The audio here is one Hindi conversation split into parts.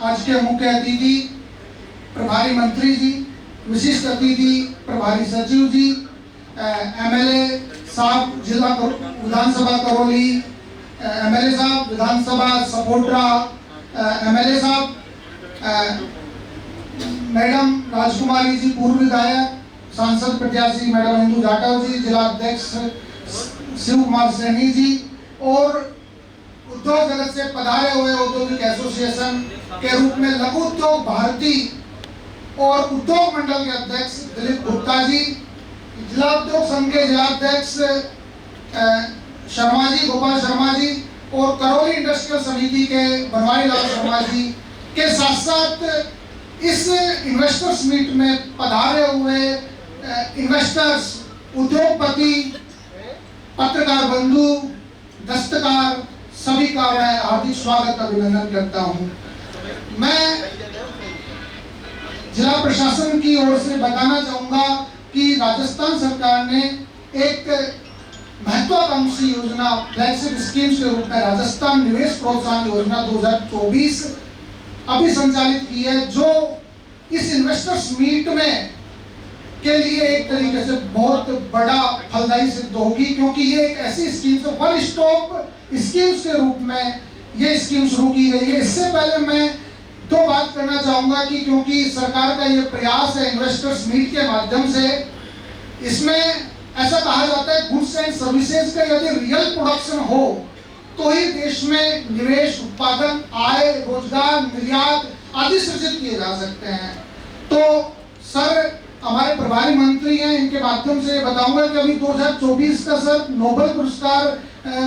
आज के मुख्य अतिथि प्रभारी मंत्री जी, विशिष्ट अतिथि प्रभारी सचिव जी, एमएलए साहब जिला विधानसभा करौली, एमएलए साहब विधानसभा सपोटरा, एमएलए साहब, मैडम राजकुमारी जी पूर्व विधायक, सांसद प्रत्याशी मैडम इंदु जाटव जी, जिला अध्यक्ष शिव कुमार सैनी जी और उद्योग जगत से पधारे हुए औद्योगिक एसोसिएशन के रूप में लघु उद्योग भारती और उद्योग मंडल के अध्यक्ष दिलीप गुप्ता जी, जिला उद्योग संघ के जिलाध्यक्ष शर्मा जी, गोपाल शर्मा जी और करौली इंडस्ट्रियल समिति के बनवारी लाल शर्मा जी के साथ साथ इस इन्वेस्टर्स मीट में पधारे हुए इन्वेस्टर्स, उद्योगपति, पत्रकार बंधु, दस्तकार, सभी का मैं हार्दिक स्वागत अभिनंदन करता हूं। मैं जिला प्रशासन की ओर से बताना चाहूंगा कि राजस्थान सरकार ने एक महत्वाकांक्षी योजना फ्लैगशिप स्कीम्स के रूप में राजस्थान निवेश प्रोत्साहन योजना 2024 अभी संचालित की है, जो इस इन्वेस्टर्स मीट में के लिए एक तरीके से बहुत बड़ा फलदायी सिद्ध होगी, क्योंकि ये एक ऐसी स्कीम है, वन स्टॉप स्कीम्स के रूप में ये स्कीम शुरू की गई है। इससे पहले मैं दो बात करना चाहूंगा कि क्योंकि सरकार का ये प्रयास है इन्वेस्टर्स मीट के माध्यम से, इसमें ऐसा कहा जाता है गुड्स एंड सर्विसेज का यदि रियल प्रोडक्शन हो तो ही देश में निवेश, उत्पादन, आय, रोजगार, निर्यात आदि सृजित किए जा सकते हैं। तो सर हमारे प्रभारी मंत्री हैं, इनके माध्यम से बताऊंगा कि अभी 2024 का सर नोबेल पुरस्कार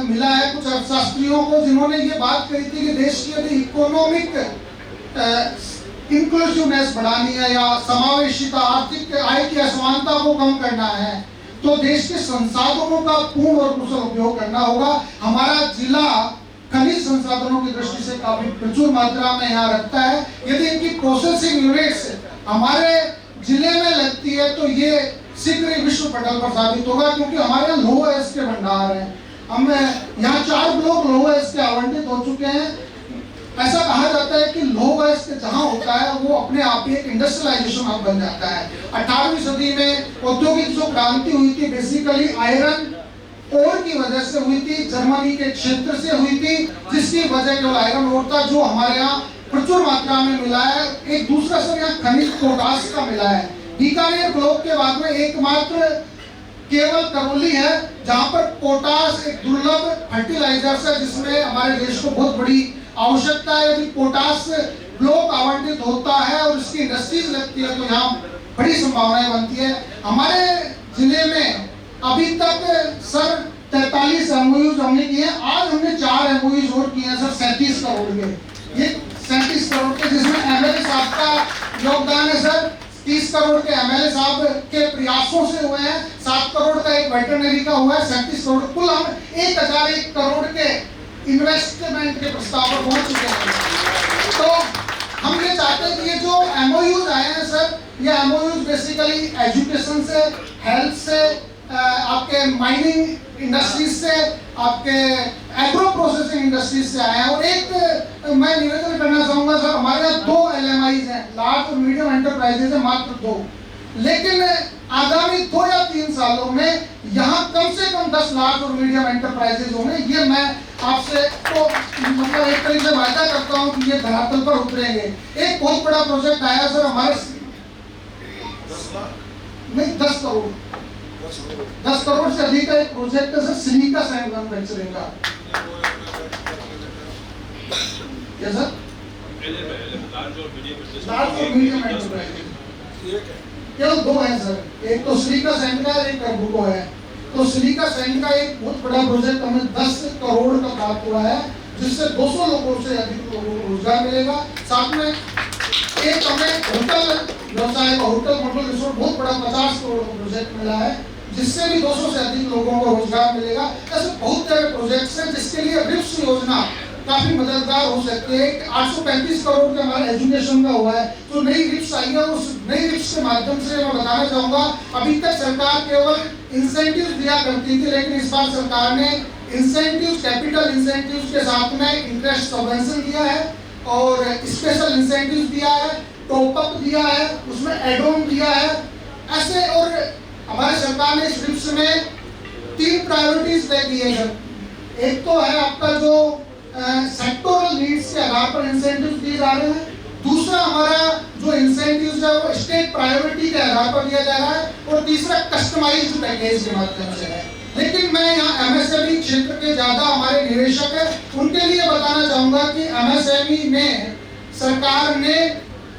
मिला है कुछ अर्थशास्त्रियों को, जिन्होंने ये बात कही थी कि देश की यदि इकोनॉमिक इंक्लूसिवनेस बढ़ानी है या समावेशिता, आर्थिक आय की असमानता को कम करना है तो देश के संसाधनों का पूर्ण और कुशल उपयोग करना होगा। हमारा जिला खनिज संसाधनों की दृष्टि से काफी प्रचुर मात्रा में यहाँ रखता है। यदि इनकी प्रोसेसिंग यूनिट्स हमारे जिले में लगती है तो ये शीघ्र ही विश्व पटल पर साबित होगा, क्योंकि हमारे यहाँ लौह अयस्क के भंडार हैं। हम यहाँ 4 ब्लॉक लौह अयस्क के आवंटित हो चुके हैं। ऐसा कहा जाता है कि लौह अयस्क जहाँ होता है वो अपने आप ही एक इंडस्ट्रियलाइजेशन हब बन जाता है। 18वीं सदी में औद्योगिक जो क्रांति हुई थी बेसिकली आयरन ओर की वजह से हुई थी, जर्मनी के क्षेत्र से हुई थी, जिसकी वजह केवल आयरन ओर था जो हमारे यहाँ प्रचुर मात्रा में मिला है। एक दूसरा सर यहाँ खनिज पोटास का मिला है। बीकानेर ब्लॉक के बाद में एकमात्र केवल करौली है जहाँ पर पोटास एक दुर्लभ फर्टिलाइजर है, जिसमें हमारे देश को बहुत बड़ी आवश्यकता है। यदि पोटास ब्लॉक आवंटित होता है और इसकी इंडस्ट्रीज लगती है तो यहाँ बड़ी संभावनाएं बनती है। हमारे जिले में अभी तक सर 43 एमओयूज हमने किए हैं। आज हमने 4 एमओयूज और किए हैं सर 37 करोड़ के। ये 37 करोड़ के, जिसमें एमएलए साहब का योगदान है सर। 30 करोड़ के एमएलए साहब के प्रयासों से हुए हैं, 7 करोड़ का एक वेटरनरी का हुआ है, 37 करोड़, कुल हम 1001 करोड़ के इन्वेस्टमेंट के प्रस्ताव पर पहुंच चुके हैं। तो हम ये चाहते हैं कि ये जो एमओयूज आए हैं सर, ये एमओयूज बेसिकली एजुकेशन से, हेल्थ से, आपके माइनिंग इंडस्ट्रीज से, आपके एग्रो प्रोसेसिंग इंडस्ट्रीज से आए हैं। और एक मैं निवेदन करना चाहूंगा सर, हमारे यहाँ 2 LMIs हैं, लार्ज और मीडियम एंटरप्राइजेज है, मात्र 2, लेकिन आगामी 2 या 3 सालों में यहाँ कम से कम 10 लार्ज और मीडियम एंटरप्राइजेज होंगे। ये मैं आपसे तो मतलब एक तरीके से वायदा करता हूँ कि ये धरातल पर उतरेंगे। एक बहुत बड़ा प्रोजेक्ट आया सर हमारे, नहीं 10 करोड़, 10 करोड़ से अधिक का एक प्रोजेक्ट है सर सिलिका सैंड मैन्युफैक्चरिंग का। क्या सर? लार्ज और मीडियम एंटरप्राइजेज केवल 2 है सर, एक तो सिलिका सैंड का, एक कर्बुको है। तो सिलिका सैंड का एक बहुत बड़ा प्रोजेक्ट हमें 10 करोड़ का प्राप्त हुआ है, जिससे 200 लोगों से अधिक लोगों को रोजगार मिलेगा। साथ में एक हमें होटल व्यवसाय का होटल मॉडल रिसोर्ट बहुत बड़ा 50 करोड़ का प्रोजेक्ट मिला है, जिससे भी 200 से अधिक लोगों को रोजगार मिलेगा। ऐसे बहुत सारे प्रोजेक्ट्स हैं जिसके लिए रिप्स योजना काफी मददगार हो सकती है। 835 करोड़ का हमारा एजुकेशन का हुआ है, तो नई रिप्स आई है। उस नई रिप्स के माध्यम से मैं बताना चाहूंगा, अभी तक सरकार केवल इंसेंटिव दिया करती थी, लेकिन इस बार सरकार ने इंसेंटिव, कैपिटल इंसेंटिव के साथ में इंटरेस्ट सबवेंशन दिया है और स्पेशल इंसेंटिव टॉप अप दिया है, उसमें एड ऑन दिया है ऐसे। और हमारे सरकार ने इस विप्स में 3 प्रायोरिटीज तय की है। एक तो है आपका जो सेक्टोरल नीड्स के आधार पर इंसेंटिव दिए जा रहे हैं। दूसरा हमारा जो इंसेंटिव्स है वो स्टेट प्रायोरिटी के आधार पर दिया जा रहा है। और तीसरा कस्टमाइज्ड पैकेज के माध्यम से है। लेकिन मैं यहाँ एमएसएमई क्षेत्र के ज्यादा हमारे निवेशक है उनके लिए बताना चाहूंगा कि एमएसएमई में सरकार ने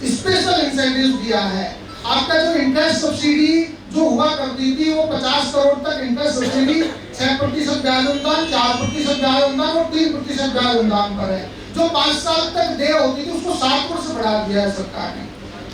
स्पेशल इंसेंटिव दिया है। आपका जो इंटरेस्ट सब्सिडी जो हुआ करती थी वो 50 करोड़ तक इंटरेस्ट सब्सिडी 6% ब्याज अनुदान, 4% ब्याज अनुदान और 3% ब्याज अनुदान पर है। जो 5 साल तक देय होती थी उसको 7 वर्ष बढ़ा दिया है सरकार ने।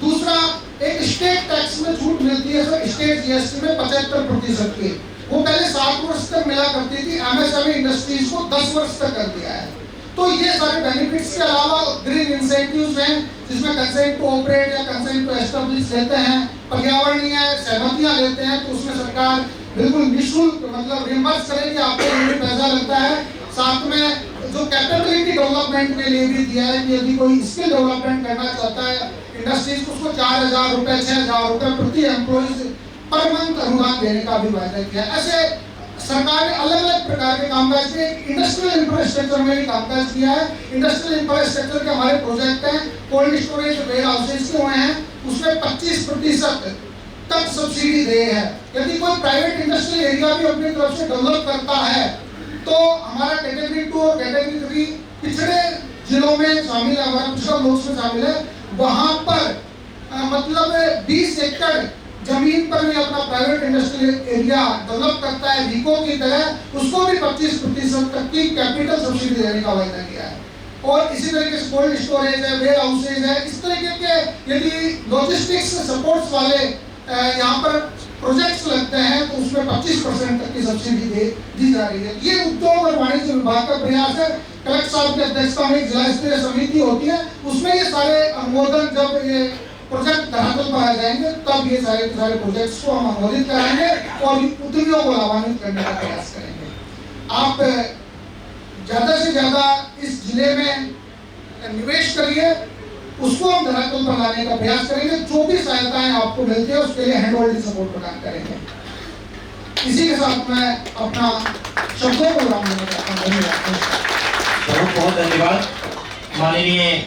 दूसरा, एक स्टेट टैक्स में छूट मिलती है सर, स्टेट जीएसटी में 75% की। वो पहले 7 वर्ष तक मिला करती थी, एमएसएमई इंडस्ट्रीज को 10 वर्ष तक कर दिया है। तो ये सारे बेनिफिट्स के अलावा ग्रीन इंसेंटिव्स हैं जिसमें कंसेंट टू ऑपरेट या कंसेंट टू एस्टेब्लिश लेते हैं, पर्यावरणीय सहमतियां लेते हैं, तो उसमें सरकार बिल्कुल निःशुल्क मतलब रिम्बर्स करेगी, आपको ये पैसा लगता है। साथ में जो कैपेबिलिटी डेवलपमेंट के लिए भी दिया है कि यदि कोई स्किल डेवलपमेंट करना चाहता है इंडस्ट्रीज को, उसको 4,000 रुपए 6,000 रुपए प्रति एम्प्लॉइज पर मंथ अनुदान देने का भी वायदा किया। ऐसे सरकार ने अलग अलग प्रकार के कामकाज किए। इंडस्ट्रियल इंफ्रास्ट्रक्चर में भी कामकाज किया है। इंडस्ट्रियल इंफ्रास्ट्रक्चर के हमारे प्रोजेक्ट हैं, कोल्ड स्टोरेज वेयर हाउसेज के हुए हैं, उसमें 25% तक सब्सिडी दे है। यदि कोई प्राइवेट इंडस्ट्रियल एरिया भी अपनी तरफ से डेवलप करता है तो हमारा कैटेगरी 2 और कैटेगरी 3 पिछड़े जिलों में शामिल है, हमारा पिछड़ा ब्लॉक्स में शामिल है। वहां पर मतलब 20 एकड़ जमीन पर भी अपना प्राइवेट इंडस्ट्रियल एरिया डेवलप करता है वीको की तरह, उसको भी 25% तक की कैपिटल सब्सिडी देने का वायदा किया है। और इसी तरीके से कोल्ड स्टोरेज है, वेयर हाउसेज है, इस तरीके के यदि लॉजिस्टिक्स सपोर्ट्स वाले यहाँ पर प्रोजेक्ट्स लगते हैं तो उसमें 25% तक की सब्सिडी दी जा रही है। ये उद्योग और वाणिज्य विभाग का प्रयास है। कलेक्टर साहब की अध्यक्षता में एक जिला स्तरीय समिति होती है, उसमें ये सारे अनुमोदन जब ये प्रोजेक्ट धरातल पर आ जाएंगे तब ये सारे प्रोजेक्ट्स को हम अनुमोदित कराएंगे और उद्यमियों को लाभान्वित करने का प्रयास करेंगे। आप ज्यादा से ज्यादा इस जिले में निवेश करिए, उसको हम धरातल पर लाने का प्रयास करेंगे। जो भी सहायताएं आपको मिलती है उसके लिए हैंड होल्डिंग सपोर्ट प्रदान करेंगे। इसी के साथ मैं अपना शब्दों को विराम देना चाहता हूँ। बहुत बहुत धन्यवाद माननीय